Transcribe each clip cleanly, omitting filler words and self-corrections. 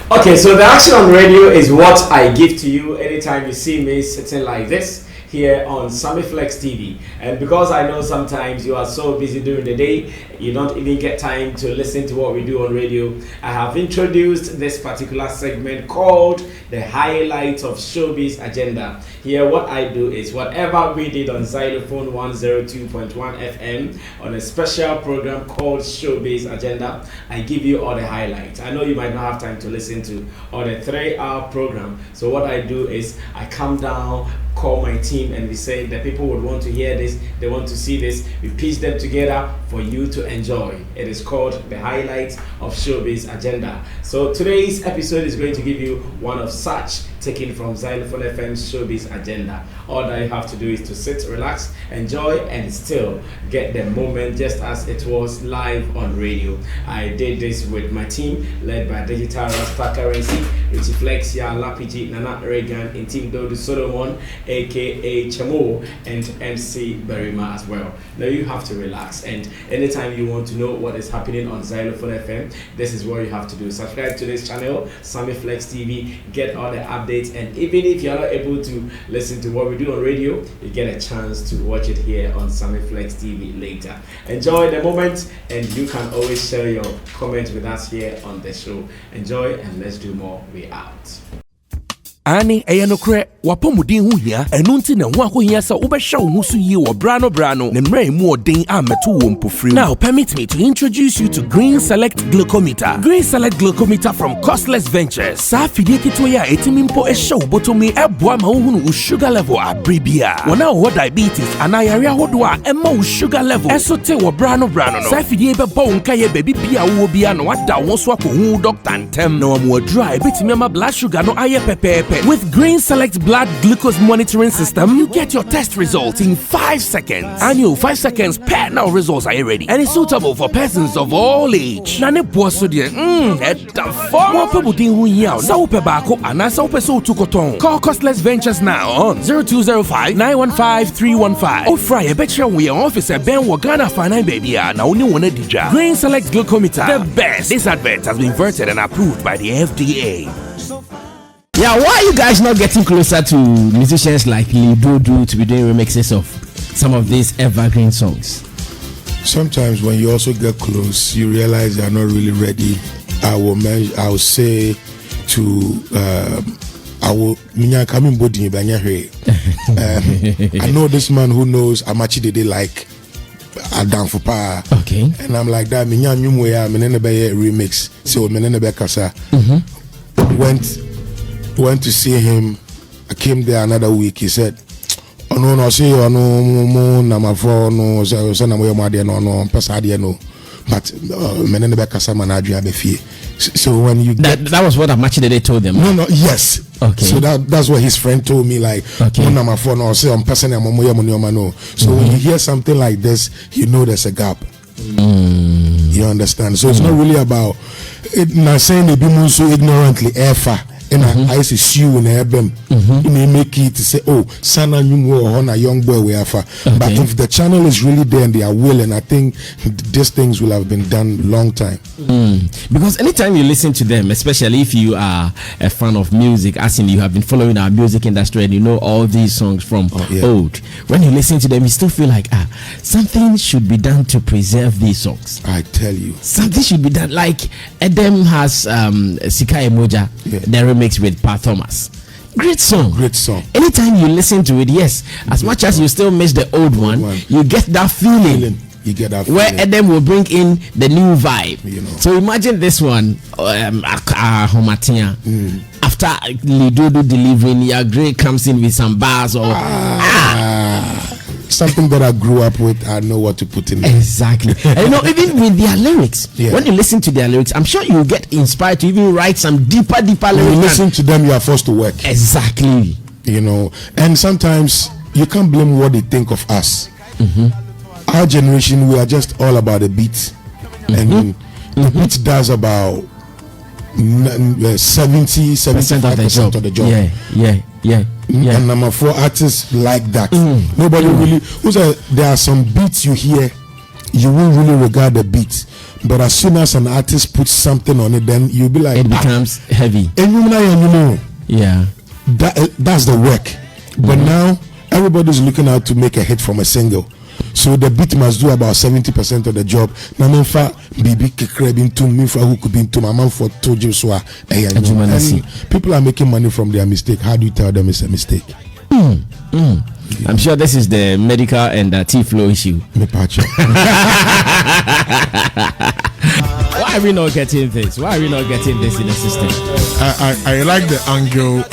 Okay, so the action on radio is what I give to you anytime you see me sitting like this here on Sammy Flex TV. And because I know sometimes you are so busy during the day, you don't even get time to listen to what we do on radio, I have introduced this particular segment called the highlights of Showbiz Agenda. Here what I do is whatever we did on Xylophone 102.1 FM on a special program called Showbiz Agenda, I give you all the highlights. I know you might not have time to listen to all the 3-hour program, so what I do is I come down, call my team, and we say the people would want to hear this, they want to see this, we piece them together for you to enjoy. It is called the highlights of Showbiz Agenda. So today's episode is going to give you one of such, taken from Xylophone FM's Showbiz Agenda. All that you have to do is to sit, relax, enjoy, and still get the moment just as it was live on radio. I did this with my team led by Digital Rasta Currency, Richie Flex, Ya Lapiji, Nana Reagan, and Team Dodu Solomon, aka Chamo, and MC Berima as well. Now you have to relax, and anytime you want to know what is happening on Xylophone FM, this is what you have to do. Subscribe to this channel, Sammy Flex TV, get all the updates, and even if you are not able to listen to what we do on radio, you get a chance to watch it here on Sammy Flex TV later. Enjoy the moment, and you can always share your comments with us here on the show. Enjoy, and let's do more. We out. Ani eyanokre wapomudin hu hia enunti na ho ahohia sa ubehwa wo husu yi wo brano ne mrai mu odin ameto wo mpofri. Now permit me to introduce you to Green Select Glucometer. Green Select Glucometer from Costless Ventures. Sa fidie kito ya etimimpo ehwa botomi eboa ma wo hunu sugar level abribia. Wona wo diabetes anayare ahodo a emma wo sugar level esote wo brano no. Sa fidie beba wo nkaye baby bia wo bia no wada wo so akohu doctor ntem na wo mo dry betimi ama blood sugar no aye pepepe. With Green Select Blood Glucose Monitoring System, you get your test results in 5 seconds. And you 5 seconds per now results are ready. And it's suitable for persons of all age. Nane boso die, Call Costless Ventures now on 0205-915-315. Or fry a betcha we are officer Ben Wagana Fana Baby na only one dija. Green Select Glucometer, the best. This advert has been vetted and approved by the FDA. Yeah, why are you guys not getting closer to musicians like Lidodo to be doing remixes of some of these evergreen songs? Sometimes when you also get close, you realize they are not really ready. I will say to I know this man who knows how much they like Adam for power. Okay. And I'm like that. Remix. So went to see him. I came there another week. He said, "Oh no, no, see you no, na my phone no, so na mo yomade no, pesa de no." But menene be kasa manadua be fie. So when you that was what they told them. No, yes. Okay. So that's what his friend told me. Like, okay. No, my phone no, say I'm person na mo no. So when you hear something like this, you know there's a gap. You understand? So it's not really about it. Not saying they be so ignorantly ever. And I see you in them. You may make it to say, oh, Sana Nyumo on a young boy we have. But if the channel is really there and they are willing, I think these things will have been done long time. Because anytime you listen to them, especially if you are a fan of music, as in you have been following our music industry and you know all these songs from old, when you listen to them, you still feel like something should be done to preserve these songs. I tell you, something should be done. Like Edem has Sika Emoja, the remix with Pa Thomas. Great song. Anytime you listen to it, yes, as much as you still miss the old one, you get that feeling. You get that where Edem will bring in the new vibe. You know. So imagine this one, Homatia. After Lidodo delivering, your great comes in with some bars or something that I grew up with. I know what to put in there. Exactly. And you know, even with their lyrics, when you listen to their lyrics, I'm sure you will get inspired to even write some deeper lyrics. When you listen to them, you are forced to work. Exactly. You know, and sometimes you can't blame what they think of us. Our generation, we are just all about the beat. And the beat does about 70-75% of the job. Yeah. And number 4 artists like that. Nobody really. There are some beats you hear, you won't really regard the beat, But as soon as an artist puts something on it, then you'll be like, it becomes heavy. And you know, yeah, that's the work. But now everybody's looking out to make a hit from a single. So the beat must do about 70% of the job. And people are making money from their mistake. How do you tell them it's a mistake? I'm sure this is the medical and T-flow issue. Why are we not getting this? Why are we not getting this in the system? I like the angle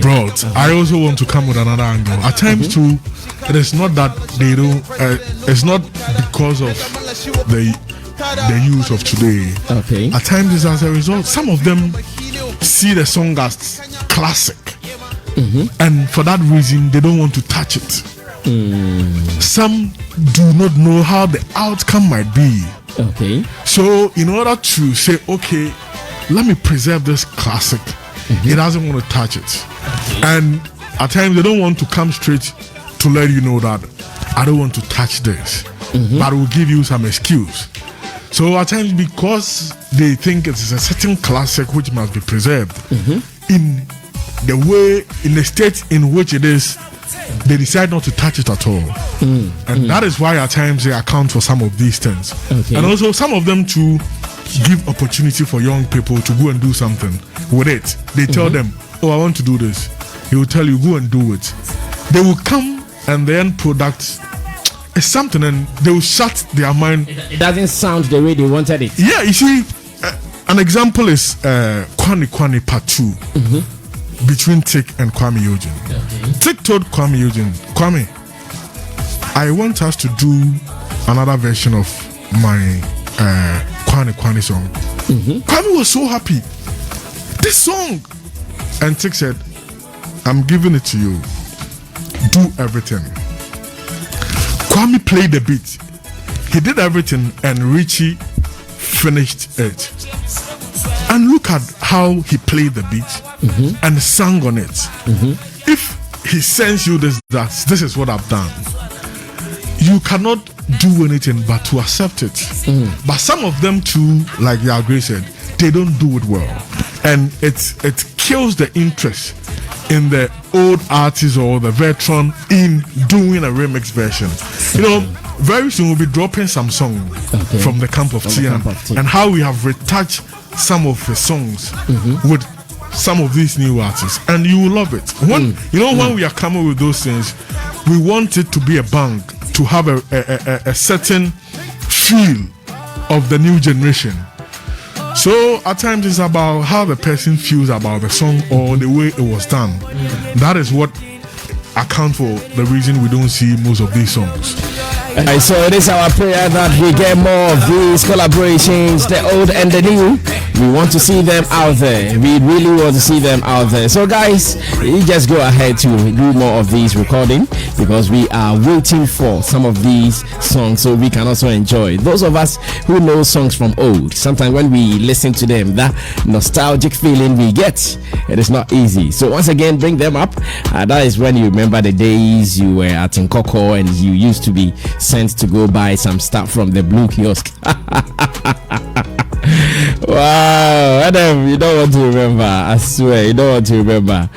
brought. I also want to come with another angle. At times too, it is not that they don't. It's not because of the youth of today. Okay. At times it's as a result. Some of them see the song as classic, and for that reason they don't want to touch it. Some do not know how the outcome might be. Okay. So in order to say, okay, let me preserve this classic, he doesn't want to touch it. And at times they don't want to come straight to let you know that I don't want to touch this, but will give you some excuse. So at times, because they think it is a certain classic which must be preserved, in the way, in the state in which it is, they decide not to touch it at all. And that is why at times they account for some of these things. Okay. And also some of them to give opportunity for young people to go and do something with it. They tell them, oh, I want to do this. He will tell you, go and do it. They will come and the end product is something and they will shut their mind. It doesn't sound the way they wanted it. Yeah, you see, an example is Kwani Kwani Part 2. Between Tick and Kwame Eugene. Tick told Kwame Eugene, Kwame, I want us to do another version of my Kwani Kwani song. Kwame was so happy. This song. And Tick said, I'm giving it to you. Do everything. Kwame played the beat. He did everything and Richie finished it. And look at how he played the beat and sang on it. If he sends you this is what I've done, you cannot do anything but to accept it. But some of them too, like Yagre said, they don't do it well, and it kills the interest in the old artist or the veteran in doing a remix version. You know, very soon we'll be dropping some song from the camp of Tian, and how we have retouched some of the songs with some of these new artists, and you will love it. When when we are coming with those things, we want it to be a bang, to have a certain feel of the new generation. So at times it's about how the person feels about the song or the way it was done. That is what accounts for the reason we don't see most of these songs. So it is our prayer that we get more of these collaborations, the old and the new. We want to see them out there. We really want to see them out there. So guys, you just go ahead to do more of these recording, because we are waiting for some of these songs so we can also enjoy. Those of us who know songs from old, sometimes when we listen to them, that nostalgic feeling we get, it is not easy. So once again, bring them up. That is when you remember the days you were at Nkoko and you used to be sent to go buy some stuff from the blue kiosk. Wow, Adam, you don't want to remember. I swear, you don't want to remember.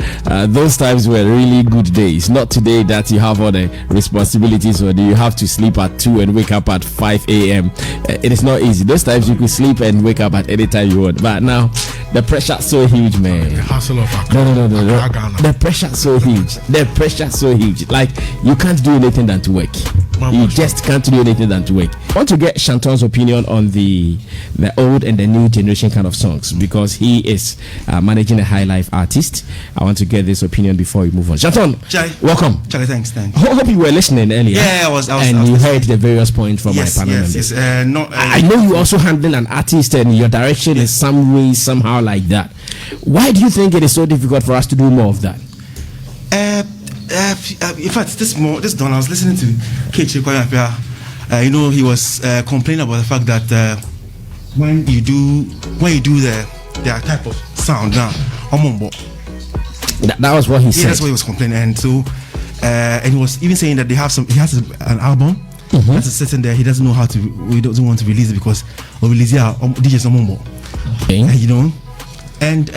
Those times were really good days. Not today that you have all the responsibilities, or do you have to sleep at 2 and wake up at 5 a.m. It is not easy. Those times you could sleep and wake up at any time you want. But now, the pressure's so huge, man. The hustle of No. The pressure's so huge. The pressure's so huge. Like, you can't do anything than to work. You just can't do anything than to work. I want to get Shanton's opinion on the old and the new generation kind of songs, because he is managing a high life artist. I want to get this opinion before we move on. Shanton, welcome. Charlie, thanks. Hope you were listening earlier. Yeah, I was and you heard the various points from my panel members. I know you also handling an artist, and your direction is some way, somehow like that. Why do you think it is so difficult for us to do more of that? In fact, this dawn I was listening to Kechi Kwayapia. He was complaining about the fact that when you do the type of sound now, that was what he said. Yeah, that's what he was complaining, and so and he was even saying that he has an album That's sitting there. He doesn't know how to. He doesn't want to release it because or release DJs no more. Okay. You know, and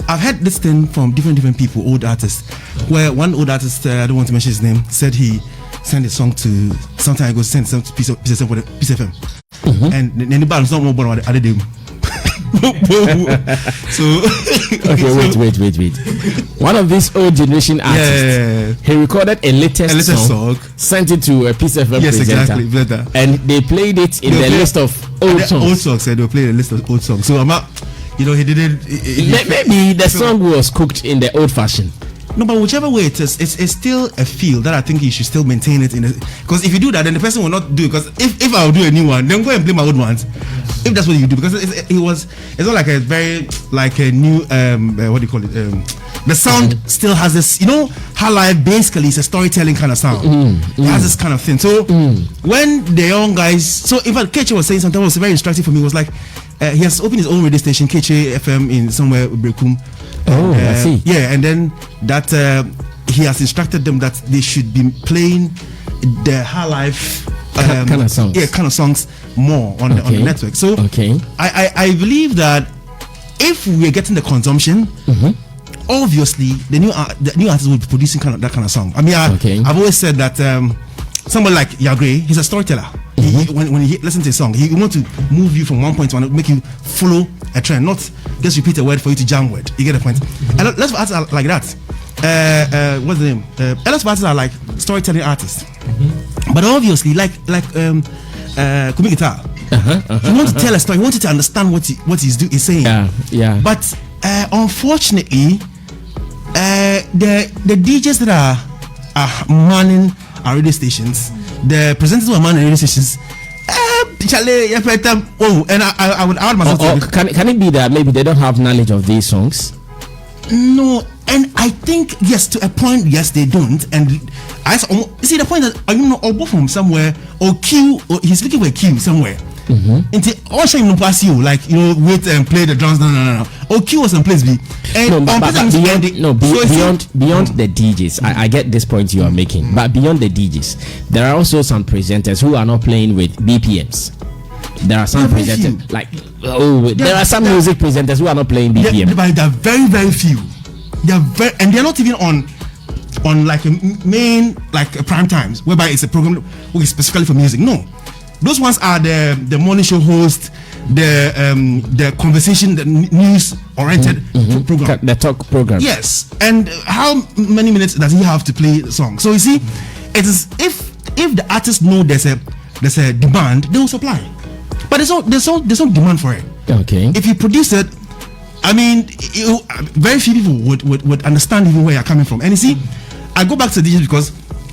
I've heard this thing from different people, old artists, where one old artist, I don't want to mention his name, said he sent a song to some time ago, sent some piece FM, and then the band is not more born at the day. So okay, wait. One of these old generation artists, he recorded a latest song, sent it to a Peace FM presenter, exactly, and they played it in the list of old songs. Old songs, they played a list of old songs. So I'm not, you know, he didn't. Maybe the song was cooked in the old fashion. No, but whichever way it is, it's still a feel that I think you should still maintain it in. Because if you do that, then the person will not do it. Because if I'll do a new one, then go and play my old ones. If that's what you do, because it's not like a very like a new what do you call it? The sound still has this, you know, how live basically is a storytelling kind of sound. It has this kind of thing. So when the young guys, so in fact, Keche was saying something that was very instructive for me. It was like he has opened his own radio station, Keche FM, in somewhere Brekum. I see. Yeah, and then that he has instructed them that they should be playing the high life kind of songs. Yeah, kind of songs more on the network. So I believe that if we are getting the consumption, obviously the new artists will be producing that kind of song. I mean, I've always said that somebody like Yagre, he's a storyteller. When he listens to a song, he wants to move you from one point to another, make you follow a trend, not just repeat a word for you to jam word. You get the point? And let's artists are like that. What's the name? Let's artists are like storytelling artists. But obviously, like Kumi Guitar, he wants to tell a story. He wants you to understand what he's saying. Yeah. But unfortunately, the DJs that are manning our radio stations, the presenters who are manning radio stations, and I would add myself. Can it be that maybe they don't have knowledge of these songs? No, and I think yes, to a point, yes, they don't. And I see the point that or both from somewhere or Q, or he's looking for a Q somewhere. Into all shame no pass you, like wait and play the drums. No. Or Q was in place B. And beyond the DJs, I get this point you are making. But beyond the DJs, there are also some presenters who are not playing with BPMs. There are some presenters there are some music presenters who are not playing BPM. But they're very, very few. And they're not even on like a main like prime times, whereby it's a program specifically for music. No, those ones are the morning show host, the conversation, the news oriented program, the talk program. Yes, and how many minutes does he have to play the song? So you see, it is if the artists know there's a demand, they will supply. But there's no demand for it. Okay. If you produce it, I mean, very few people would understand even where you're coming from. And you see, I go back to the DJ because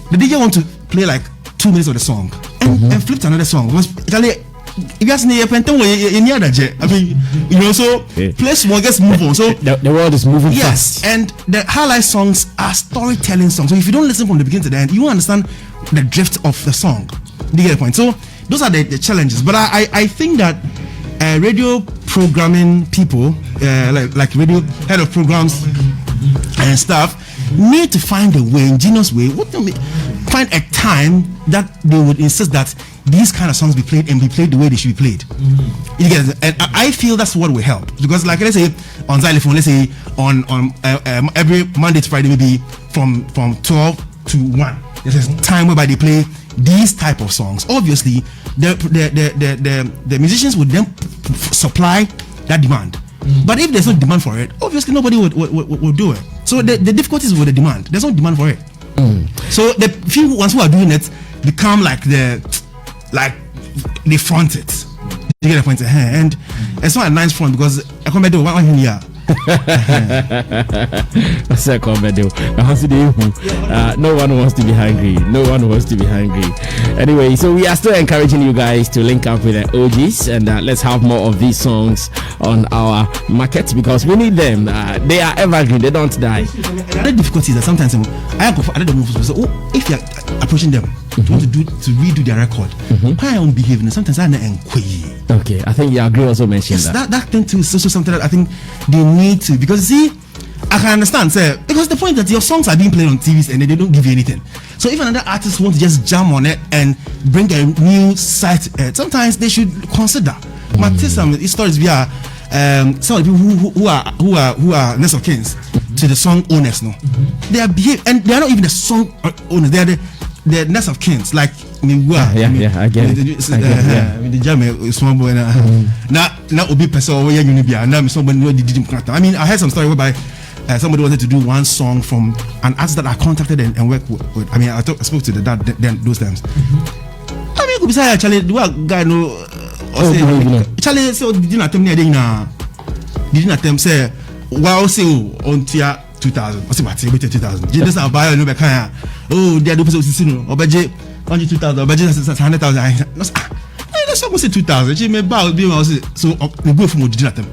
the DJ wants to play like 2 minutes of the song and flip to another song. Because if you ask me, I mean, so play small, just move on. So the world is moving fast. And the highlight songs are storytelling songs. So if you don't listen from the beginning to the end, you won't understand the drift of the song. Do you get the point? So those are the challenges. But I think that radio programming people, like radio head of programs and stuff, need to find a way, ingenious way, find a time that they would insist that these kind of songs be played and be played the way they should be played. You get it? And I feel that's what will help, because like let's say on xylophone, let's say on every Monday to Friday, maybe from 12 to 1, there's a time whereby they play these type of songs. Obviously, the musicians would then supply that demand. But if there's no demand for it, obviously nobody would do it. So the difficulties with the demand. There's no demand for it. So the few ones who are doing it become like they front it. You get the point? And it's not a nice front, because I come back to one here. No one wants to be hungry. Anyway, so we are still encouraging you guys to link up with the OGs, and let's have more of these songs on our market, because we need them. They are evergreen, they don't die. The difficulty is that sometimes I go for other movies. So if you're approaching them to redo their record, why I won't behave, and sometimes I know. Okay, I think Yagri also mentioned that. That thing too is also something that I think they need to, because see, I can understand, sir, because the point that your songs are being played on TVs and they don't give you anything. So if another artist wants to just jam on it and bring a new side to it, sometimes they should consider. But tell some stories via some of the people who are next of kings to the song owners. No, they are behave and they are not even the song owners. They are the next of kings. Like I mean, I get it. The jam small boy now obi person where you be now somebody no did him. I mean, I heard some story whereby somebody wanted to do one song from an artist that I contacted and worked with. I mean, I spoke to the dad then those times. I mean, could be say actually the guy no. Charlie so didn't attempt near didn't attempt say wow say on tier 2000 or say but 2000 just about no be kan oh they do person no obeje on 2000 obeje 100,000 let's almost say 2000 she me bow be so no go from didn't attempt